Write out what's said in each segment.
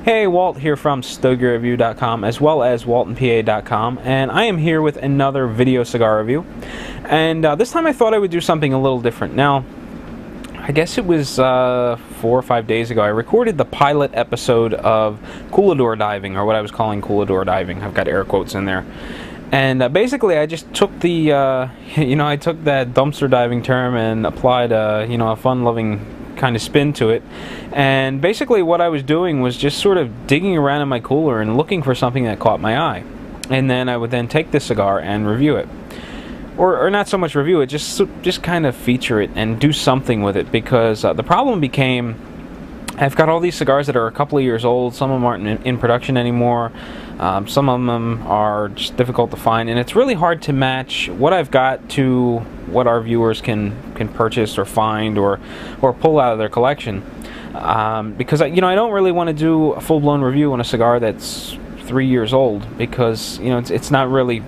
Hey, Walt here from StogieReview.com as well as WaltonPA.com, and I am here with another video cigar review. And this time I thought I would do something a little different. Now, I guess it was 4 or 5 days ago I recorded the pilot episode of Humidor diving, or what I was calling Humidor diving. I've got air quotes in there. And basically I just took the, I took that dumpster diving term and applied a fun-loving kind of spin to it. And basically what I was doing was just sort of digging around in my cooler and looking for something that caught my eye. And then I would then take this cigar and review it. Or not so much review it, just kind of feature it and do something with it, because the problem became I've got all these cigars that are a couple of years old. Some of them aren't in production anymore. Some of them are just difficult to find, and it's really hard to match what I've got to what our viewers can purchase or find or pull out of their collection. Because I don't really want to do a full-blown review on a cigar that's 3 years old, because it's not really.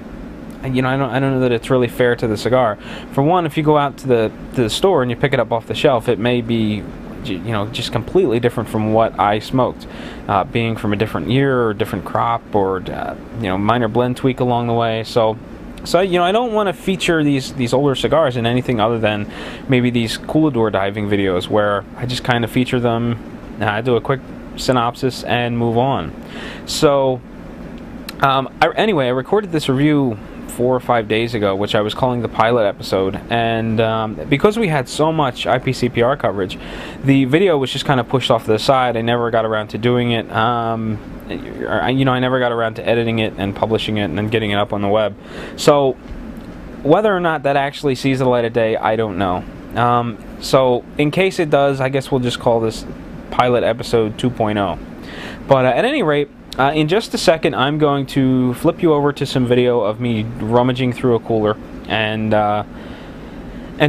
I don't know that it's really fair to the cigar. For one, if you go out to the store and you pick it up off the shelf, it may be just completely different from what I smoked, being from a different year or different crop, or minor blend tweak along the way. So I don't want to feature these older cigars in anything other than maybe these Humidor diving videos, where I just kind of feature them, I do a quick synopsis and move on. So anyway, I recorded this review 4 or 5 days ago, which I was calling the pilot episode, and because we had so much IPCPR coverage, the video was just kind of pushed off to the side. I never got around to doing it. I never got around to editing it and publishing it and then getting it up on the web. So whether or not that actually sees the light of day, I don't know. So in case it does, I guess we'll just call this pilot episode 2.0. But at any rate, in just a second, I'm going to flip you over to some video of me rummaging through a cooler and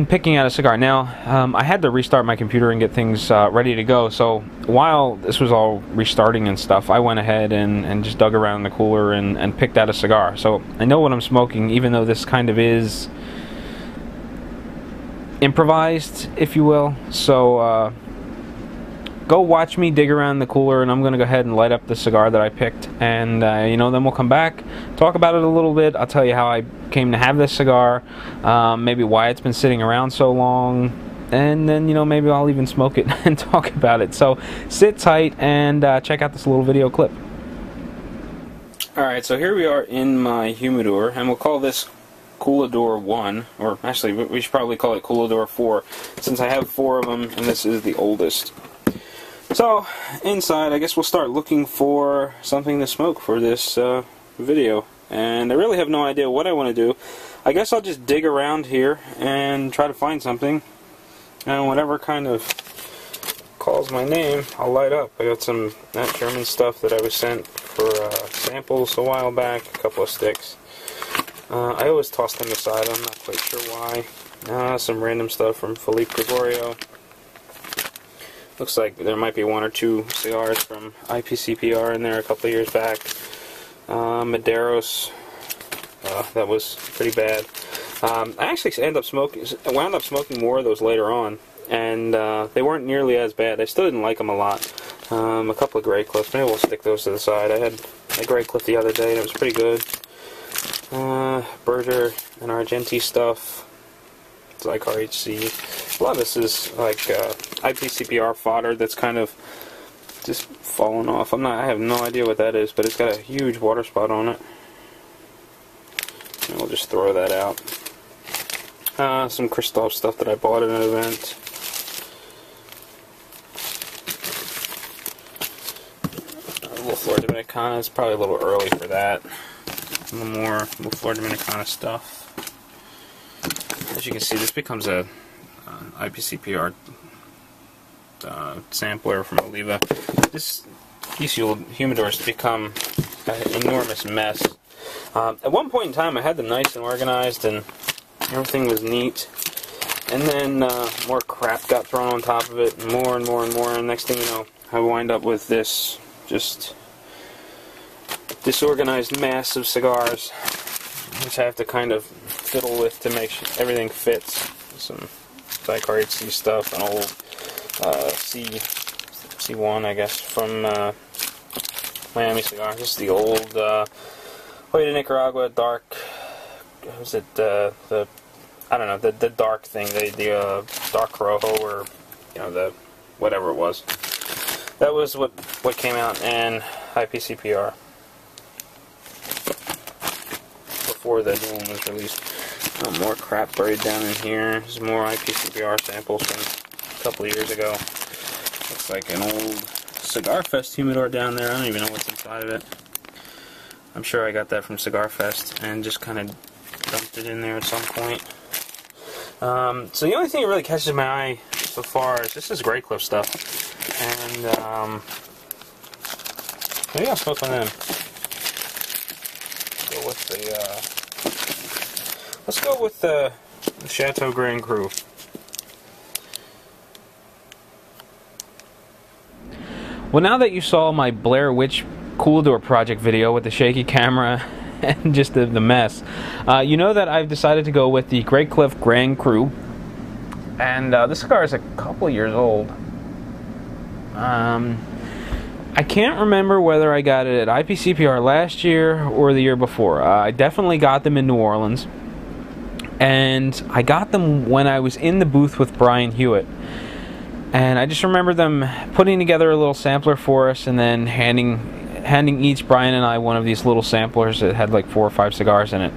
picking out a cigar. Now, I had to restart my computer and get things ready to go, so while this was all restarting and stuff, I went ahead and just dug around the cooler and picked out a cigar. So I know what I'm smoking, even though this kind of is improvised, if you will. So go watch me dig around the cooler, and I'm going to go ahead and light up the cigar that I picked, and then we'll come back, talk about it a little bit. I'll tell you how I came to have this cigar, maybe why it's been sitting around so long, and then maybe I'll even smoke it and talk about it. So sit tight and check out this little video clip. Alright, so here we are in my Humidor, and we'll call this Humidor 1, or actually we should probably call it Humidor 4, since I have 4 of them and this is the oldest. So, inside, I guess we'll start looking for something to smoke for this video. And I really have no idea what I want to do. I guess I'll just dig around here and try to find something. And whatever kind of calls my name, I'll light up. I got some that German stuff that I was sent for samples a while back, a couple of sticks. I always toss them aside, I'm not quite sure why. Some random stuff from Philippe Gregorio. Looks like there might be 1 or 2 cigars from IPCPR in there a couple of years back. Maderos, that was pretty bad. I actually wound up smoking more of those later on, and they weren't nearly as bad. I still didn't like them a lot. A couple of Graycliffs, maybe we'll stick those to the side. I had a Graycliff the other day and it was pretty good. Berger and Argenti stuff. It's like RHC. A lot of this is like IPCPR fodder that's kind of just fallen off. I have no idea what that is, but it's got a huge water spot on it. And we'll just throw that out. Some Christoph stuff that I bought at an event. Little Flor Dominicana. It's probably a little early for that. A little more Flor Dominicana stuff. As you can see, this becomes a IPCPR sampler from Oliva. These humidors become an enormous mess. At one point in time, I had them nice and organized, and everything was neat. And then more crap got thrown on top of it, and more and more and more. And next thing you know, I wind up with this just disorganized mass of cigars, which I have to kind of fiddle with to make sure everything fits. Some HC stuff, an old C1, I guess, from Miami cigar. This is the old Hoya de Nicaragua dark. Was it the I don't know, the dark thing, the dark Corojo, or the whatever it was. That was what came out in IPCPR before the new one was released. Oh, more crap buried down in here. There's more IPCPR samples from a couple of years ago. Looks like an old Cigar Fest humidor down there. I don't even know what's inside of it. I'm sure I got that from Cigar Fest and just kind of dumped it in there at some point. So the only thing that really catches my eye so far is this is Graycliff stuff, and maybe I'll smoke one of them. Let's go with the Chataeu Grand Cru. Well, now that you saw my Blair Witch Humidor project video with the shaky camera and just the mess, you know that I've decided to go with the Graycliff Grand Cru, and this cigar is a couple years old. I can't remember whether I got it at IPCPR last year or the year before. I definitely got them in New Orleans, and I got them when I was in the booth with Brian Hewitt. And I just remember them putting together a little sampler for us and then handing each, Brian and I, one of these little samplers that had like 4 or 5 cigars in it.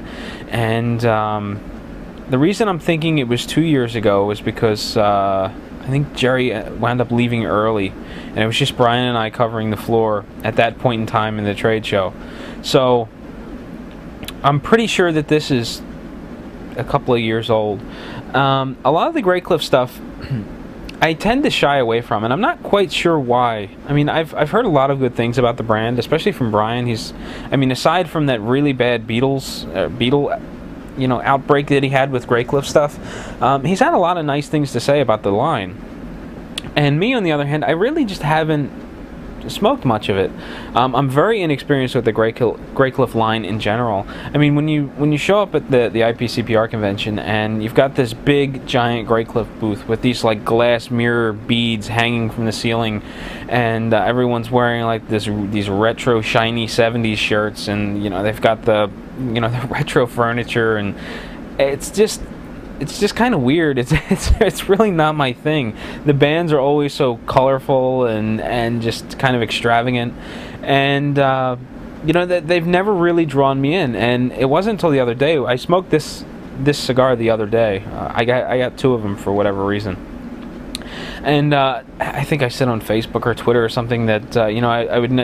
And the reason I'm thinking it was 2 years ago was because I think Jerry wound up leaving early, and it was just Brian and I covering the floor at that point in time in the trade show. So I'm pretty sure that this is a couple of years old. A lot of the Graycliff stuff I tend to shy away from, and I'm not quite sure why. I mean, I've heard a lot of good things about the brand, especially from Brian. Aside from that really bad beetle outbreak that he had with Graycliff stuff, he's had a lot of nice things to say about the line. And me, on the other hand, I really just haven't smoked much of it. I'm very inexperienced with the Graycliff line in general. I mean, when you show up at the IPCPR convention and you've got this big giant Graycliff booth with these like glass mirror beads hanging from the ceiling, and everyone's wearing like these retro shiny 70s shirts, and they've got the the retro furniture, and it's just kind of weird. It's really not my thing. The bands are always so colorful and just kind of extravagant, and they've never really drawn me in. And it wasn't until the other day I smoked this cigar the other day. I got 2 of them for whatever reason, and I think I said on Facebook or Twitter or something that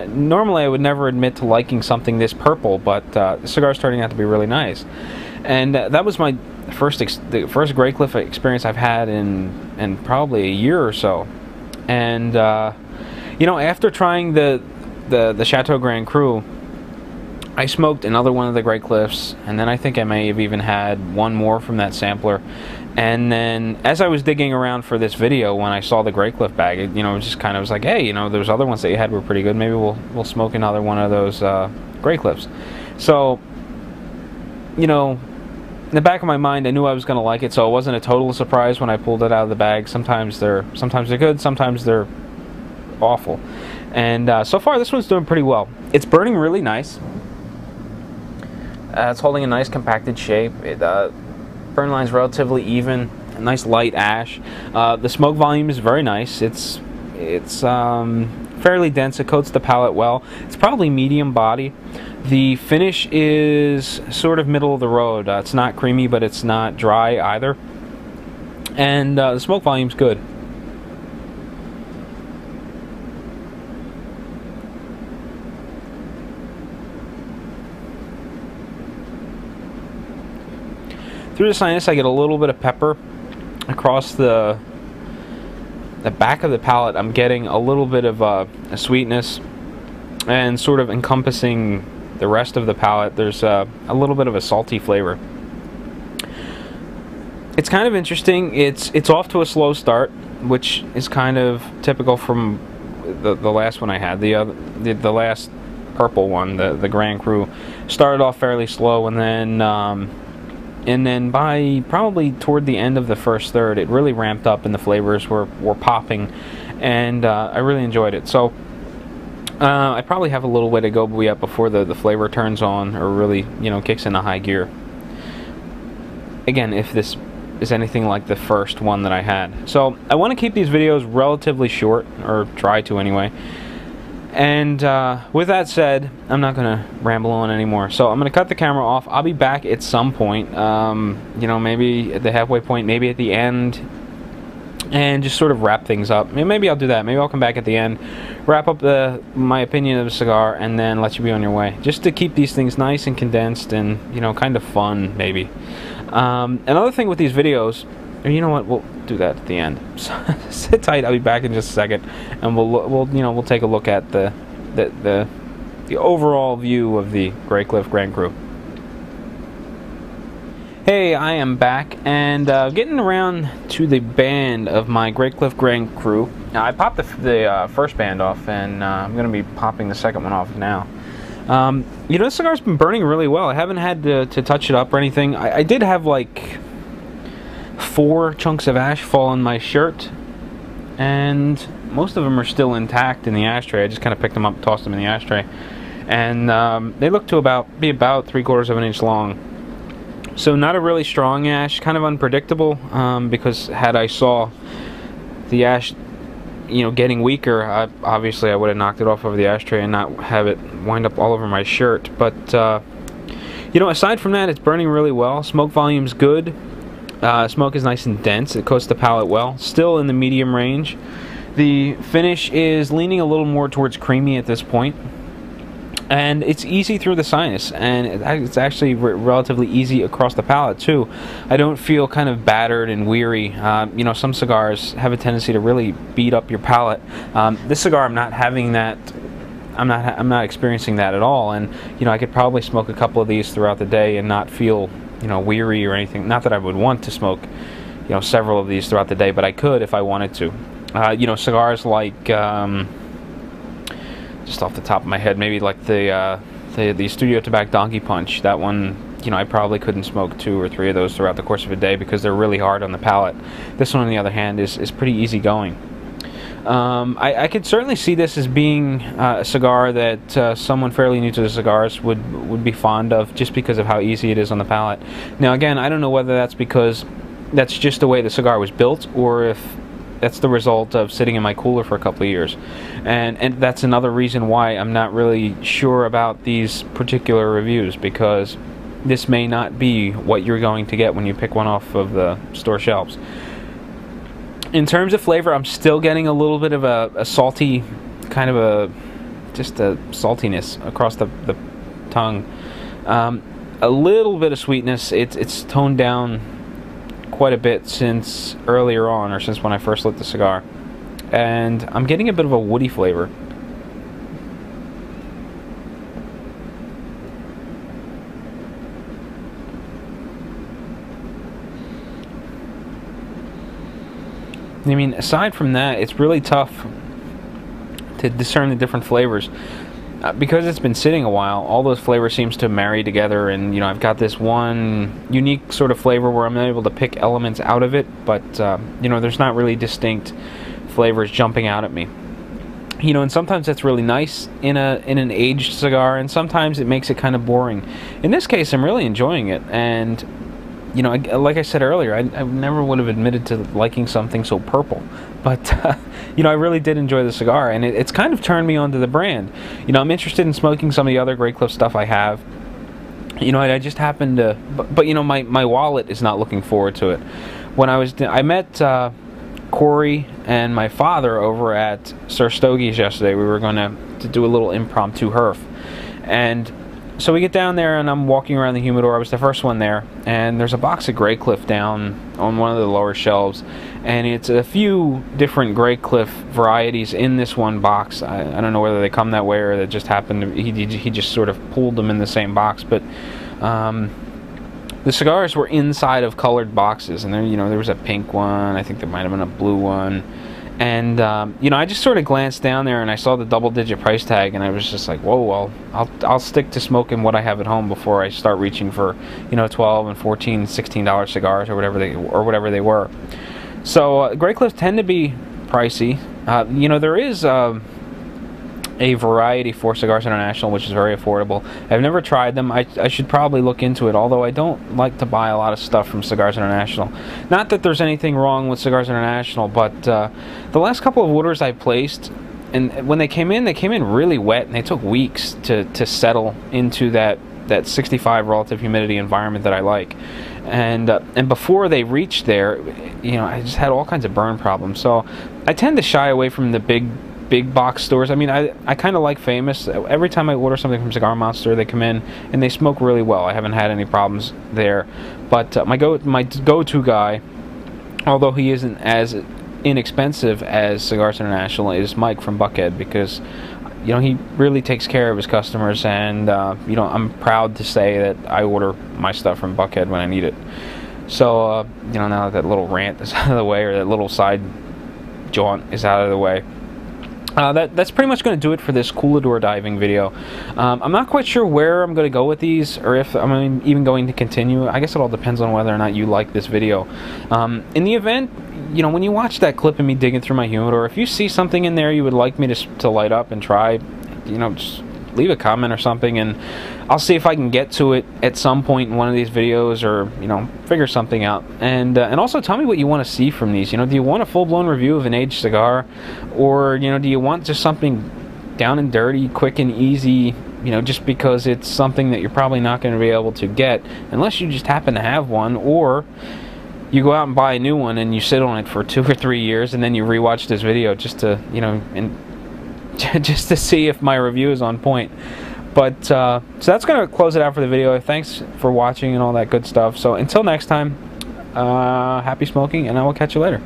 normally I would never admit to liking something this purple, but the cigar's turning out to be really nice, and that was the first Graycliff experience I've had in probably a year or so. And after trying the Chataeu Grand Cru, I smoked another one of the Graycliffs, and then I think I may have even had one more from that sampler. And then as I was digging around for this video, when I saw the Graycliff bag, it just kind of was like, hey, those other ones that you had were pretty good. Maybe we'll smoke another one of those Graycliffs. So in the back of my mind, I knew I was going to like it, so it wasn't a total surprise when I pulled it out of the bag. Sometimes they're good, sometimes they're awful. And so far, this one's doing pretty well. It's burning really nice. It's holding a nice compacted shape. Burn line's relatively even, a nice light ash. The smoke volume is very nice. It's fairly dense. It coats the palate well. It's probably medium body. The finish is sort of middle of the road. It's not creamy, but it's not dry either. And the smoke volume's good. Through the sinus, I get a little bit of pepper. Across the back of the palate, I'm getting a little bit of a sweetness, and sort of encompassing the rest of the palate, there's a little bit of a salty flavor. It's kind of interesting. It's off to a slow start, which is kind of typical from the last one I had. The last purple one, the Grand Cru, started off fairly slow, and then by probably toward the end of the first third, it really ramped up, and the flavors were popping, and I really enjoyed it. So I probably have a little way to go yet before the flavor turns on or really, you know, kicks into high gear. Again, if this is anything like the first one that I had. So I want to keep these videos relatively short, or try to anyway. And with that said, I'm not going to ramble on anymore. So I'm going to cut the camera off. I'll be back at some point, you know, maybe at the halfway point, maybe at the end, and just sort of wrap things up. Maybe I'll do that. Maybe I'll come back at the end, wrap up my opinion of the cigar, and then let you be on your way. Just to keep these things nice and condensed and, you know, kind of fun, maybe. Another thing with these videos, or you know what, we'll do that at the end. So sit tight, I'll be back in just a second, and we'll take a look at the overall view of the Graycliff Grand Cru. Hey, I am back, and getting around to the band of my Graycliff Grand Cru. Now, I popped the first band off, and I'm going to be popping the second one off now. You know, this cigar's been burning really well. I haven't had to touch it up or anything. I did have like 4 chunks of ash fall on my shirt, and most of them are still intact in the ashtray. I just kind of picked them up, tossed them in the ashtray, and they look to be about 3/4 of an inch long. So not a really strong ash, kind of unpredictable, because had I saw the ash, you know, getting weaker, obviously I would have knocked it off over the ashtray and not have it wind up all over my shirt. But you know, aside from that, it's burning really well. Smoke volume's good. Smoke is nice and dense. It coats the palate well. Still in the medium range. The finish is leaning a little more towards creamy at this point. And it's easy through the sinus, and it's actually relatively easy across the palate too. I don't feel kind of battered and weary. You know, some cigars have a tendency to really beat up your palate. This cigar, I'm not having that. I'm not experiencing that at all. And you know, I could probably smoke a couple of these throughout the day and not feel, you know, weary or anything. Not that I would want to smoke, you know, several of these throughout the day, but I could if I wanted to. You know, cigars like. Just off the top of my head, maybe like the Studio Tobacco Donkey Punch. That one, you know, I probably couldn't smoke 2 or 3 of those throughout the course of a day because they're really hard on the palate. This one, on the other hand, is pretty easy going. I could certainly see this as being a cigar that someone fairly new to the cigars would be fond of, just because of how easy it is on the palate. Now, again, I don't know whether that's because that's just the way the cigar was built, or if that's the result of sitting in my cooler for a couple of years. And that's another reason why I'm not really sure about these particular reviews, because this may not be what you're going to get when you pick one off of the store shelves. In terms of flavor, I'm still getting a little bit of a salty, kind of just a saltiness across the tongue. A little bit of sweetness. It's toned down quite a bit since earlier on, or since when I first lit the cigar, and I'm getting a bit of a woody flavor. I mean, aside from that, it's really tough to discern the different flavors. Because it's been sitting a while, all those flavors seems to marry together, and you know, I've got this one unique sort of flavor where I'm able to pick elements out of it, but you know, there's not really distinct flavors jumping out at me. You know, and sometimes that's really nice in an aged cigar, and sometimes it makes it kind of boring. In this case, I'm really enjoying it, and you know, like I said earlier, I never would have admitted to liking something so purple, but you know, I really did enjoy the cigar, and it's kind of turned me onto the brand. You know, I'm interested in smoking some of the other Graycliff stuff I have. You know, I just happened to, but you know, my wallet is not looking forward to it. When I met Corey and my father over at Sir Stogie's yesterday. We were going to do a little impromptu herf, and so we get down there, and I'm walking around the humidor. I was the first one there, and there's a box of Graycliff down on one of the lower shelves, and it's a few different Graycliff varieties in this one box. I don't know whether they come that way or that just happened to, he just sort of pulled them in the same box, but the cigars were inside of colored boxes, and there, you know, there was a pink one. I think there might have been a blue one. And you know, I just sort of glanced down there and I saw the double-digit price tag, and I was just like, whoa, well, I'll stick to smoking what I have at home before I start reaching for, you know, $12 and $14, $16 cigars or whatever they were. So Graycliff tend to be pricey. You know, there is a variety for Cigars International, which is very affordable. I've never tried them. I should probably look into it, although I don't like to buy a lot of stuff from Cigars International. Not that there's anything wrong with Cigars International, but the last couple of orders I placed, and when they came in really wet, and they took weeks to settle into that 65 relative humidity environment that I like. And before they reached there, I just had all kinds of burn problems. So I tend to shy away from the big box stores. I mean, I kind of like Famous. Every time I order something from Cigar Monster, they come in and they smoke really well. I haven't had any problems there. But my go-to guy, although he isn't as inexpensive as Cigars International, is Mike from Buckhead, because he really takes care of his customers, and I'm proud to say that I order my stuff from Buckhead when I need it. So now that little rant is out of the way, or that little side jaunt is out of the way, that's pretty much going to do it for this Humidor diving video. I'm not quite sure where I'm going to go with these, or if I'm even going to continue. I guess it all depends on whether or not you like this video. In the event, when you watch that clip of me digging through my humidor, if you see something in there you would like me to light up and try, just leave a comment or something, and I'll see if I can get to it at some point in one of these videos, or figure something out. And also tell me what you want to see from these. Do you want a full-blown review of an aged cigar, or do you want just something down and dirty, quick and easy, just because it's something that you're probably not going to be able to get unless you just happen to have one, or you go out and buy a new one and you sit on it for 2 or 3 years, and then you rewatch this video just to just to see if my review is on point. But so that's going to close it out for the video. Thanks for watching and all that good stuff. So until next time, happy smoking, and I will catch you later.